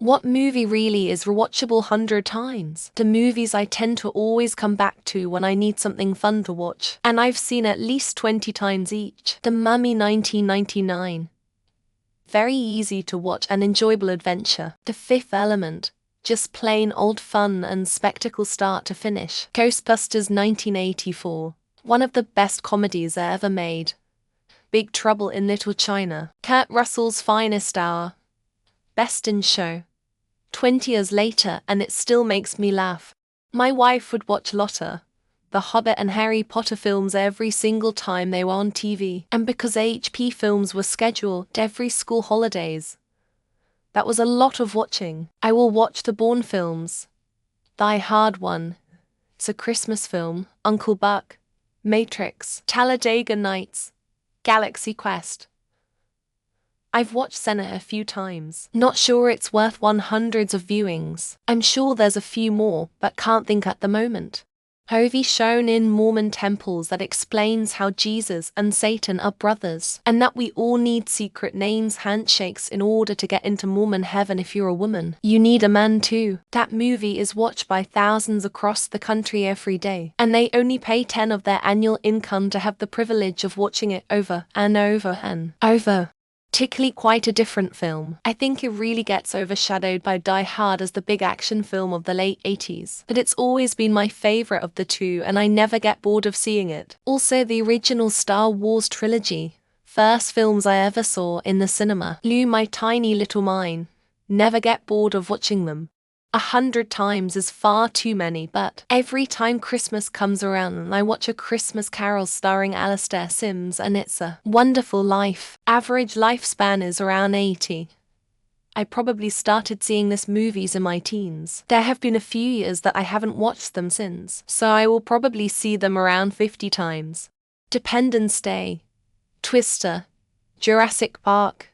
What movie really is rewatchable 100 times? The movies I tend to always come back to when I need something fun to watch, and I've seen at least 20 times each. The Mummy 1999. Very easy to watch and enjoyable adventure. The Fifth Element. Just plain old fun and spectacle start to finish. Ghostbusters 1984. One of the best comedies ever made. Big Trouble in Little China. Kurt Russell's finest hour. Best in Show. 20 years later and it still makes me laugh. My wife would watch Lotta, the Hobbit and Harry Potter films every single time they were on TV. And because HP films were scheduled every school holidays, that was a lot of watching. I will watch the Bourne films. Die Hard 1. It's a Christmas film. Uncle Buck. Matrix. Talladega Nights. Galaxy Quest. I've watched Senna a few times. Not sure it's worth hundreds of viewings. I'm sure there's a few more, but can't think at the moment. Hovey shown in Mormon temples that explains how Jesus and Satan are brothers, and that we all need secret names handshakes in order to get into Mormon heaven if you're a woman. You need a man too. That movie is watched by thousands across the country every day, and they only pay 10 of their annual income to have the privilege of watching it over and over and over. Particularly quite a different film. I think it really gets overshadowed by Die Hard as the big action film of the late 80s, but it's always been my favorite of the two and I never get bored of seeing it. Also the original Star Wars trilogy, first films I ever saw in the cinema, blew my tiny little mind. Never get bored of watching them. 100 times is far too many, but every time Christmas comes around I watch A Christmas Carol starring Alastair Sims and It's a Wonderful Life. Average lifespan is around 80. I probably started seeing these movies in my teens. There have been a few years that I haven't watched them since, so I will probably see them around 50 times. Dependence Day. Twister. Jurassic Park.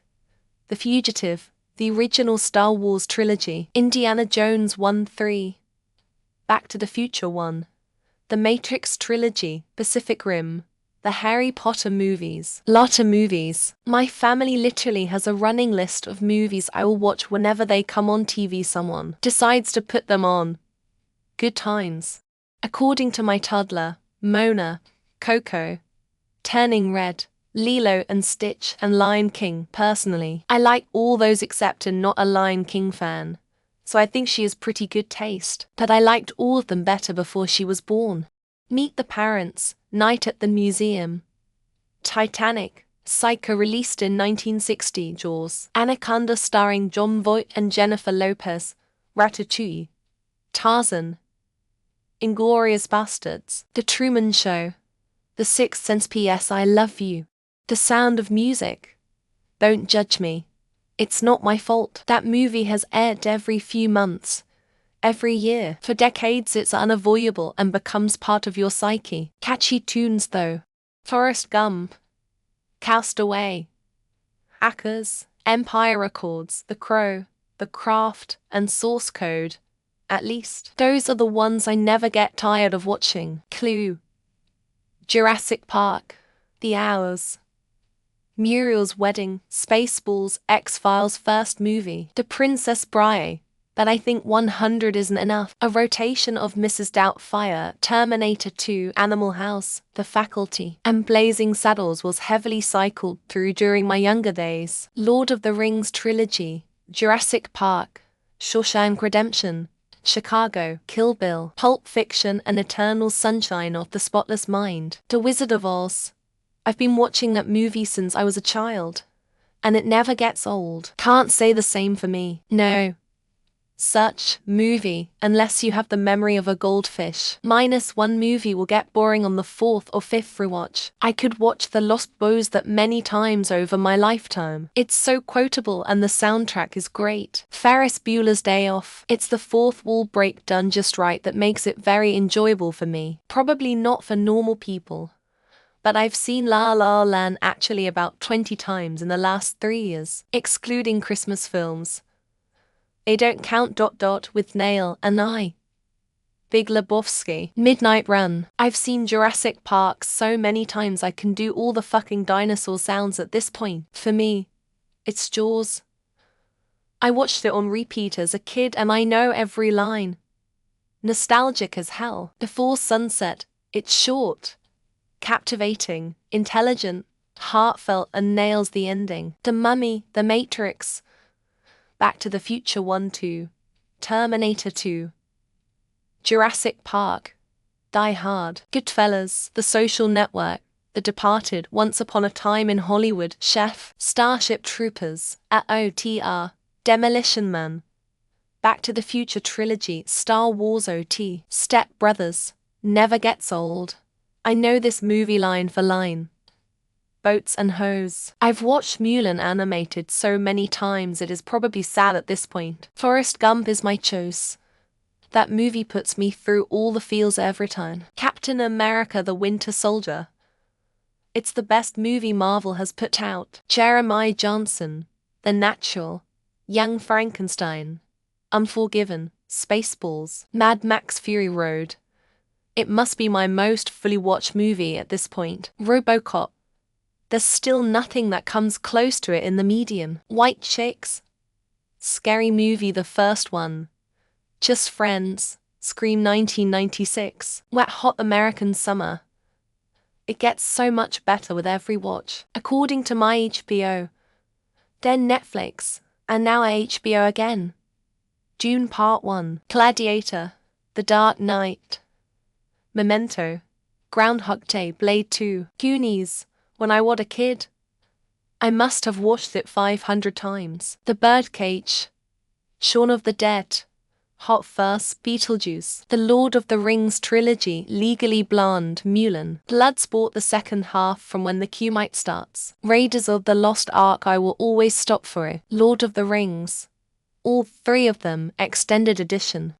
The Fugitive. The original Star Wars trilogy, Indiana Jones 1-3, Back to the Future 1, The Matrix trilogy, Pacific Rim, the Harry Potter movies, lotta movies. My family literally has a running list of movies I will watch whenever they come on TV. Someone decides to put them on. Good times. According to my toddler, Mona, Coco, Turning Red, Lilo and Stitch, and Lion King. Personally, I like all those except I'm not a Lion King fan, so I think she has pretty good taste, but I liked all of them better before she was born. Meet the Parents, Night at the Museum, Titanic, Psycho released in 1960, Jaws, Anaconda starring Jon Voight and Jennifer Lopez, Ratatouille, Tarzan, Inglourious Basterds, The Truman Show, The Sixth Sense. P.S. I Love You. The Sound of Music. Don't judge me. It's not my fault. That movie has aired every few months, every year. For decades it's unavoidable and becomes part of your psyche. Catchy tunes though. Forrest Gump. Castaway. Hackers. Empire Records. The Crow. The Craft. And Source Code. At least. Those are the ones I never get tired of watching. Clue. Jurassic Park. The Hours. Muriel's Wedding, Spaceballs, X-Files first movie, The Princess Bride, but I think 100 isn't enough. A rotation of Mrs. Doubtfire, Terminator 2, Animal House, The Faculty, and Blazing Saddles was heavily cycled through during my younger days. Lord of the Rings trilogy, Jurassic Park, Shawshank Redemption, Chicago, Kill Bill, Pulp Fiction and Eternal Sunshine of the Spotless Mind, The Wizard of Oz. I've been watching that movie since I was a child, and it never gets old. Can't say the same for me. No such movie, unless you have the memory of a goldfish. -1 movie will get boring on the 4th or 5th rewatch. I could watch The Lost Boys that many times over my lifetime. It's so quotable and the soundtrack is great. Ferris Bueller's Day Off. It's the fourth wall break done just right that makes it very enjoyable for me. Probably not for normal people, but I've seen La La Land actually about 20 times in the last 3 years, excluding Christmas films. They don't count ... with Nail and I. Big Lebowski, Midnight Run. I've seen Jurassic Park so many times I can do all the fucking dinosaur sounds at this point. For me, it's Jaws. I watched it on repeat as a kid and I know every line. Nostalgic as hell. Before Sunset, it's short, captivating, intelligent, heartfelt, and nails the ending. The Mummy, The Matrix, Back to the Future 1, 2, Terminator 2, Jurassic Park, Die Hard, Goodfellas, The Social Network, The Departed, Once Upon a Time in Hollywood, Chef, Starship Troopers, AOTR, Demolition Man, Back to the Future Trilogy, Star Wars OT, Step Brothers, Never Gets Old. I know this movie line for line. Boats and Hoes. I've watched Mulan animated so many times it is probably sad at this point. Forrest Gump is my choice. That movie puts me through all the feels every time. Captain America the Winter Soldier. It's the best movie Marvel has put out. Jeremiah Johnson, The Natural, Young Frankenstein, Unforgiven, Spaceballs, Mad Max Fury Road. It must be my most fully watched movie at this point. RoboCop. There's still nothing that comes close to it in the median. White Chicks. Scary Movie the first one. Just Friends, Scream 1996, Wet Hot American Summer. It gets so much better with every watch. According to my HBO, then Netflix, and now HBO again. Dune Part 1, Gladiator, The Dark Knight, Memento, Groundhog Day, Blade 2, Goonies, When I Was a Kid. I must have watched it 500 times. The Birdcage, Shaun of the Dead, Hot Fuzz, Beetlejuice, The Lord of the Rings trilogy, Legally Blonde, Mulan, Bloodsport the second half from When the Q Might Starts, Raiders of the Lost Ark, I Will Always Stop for It, Lord of the Rings, all three of them, extended edition,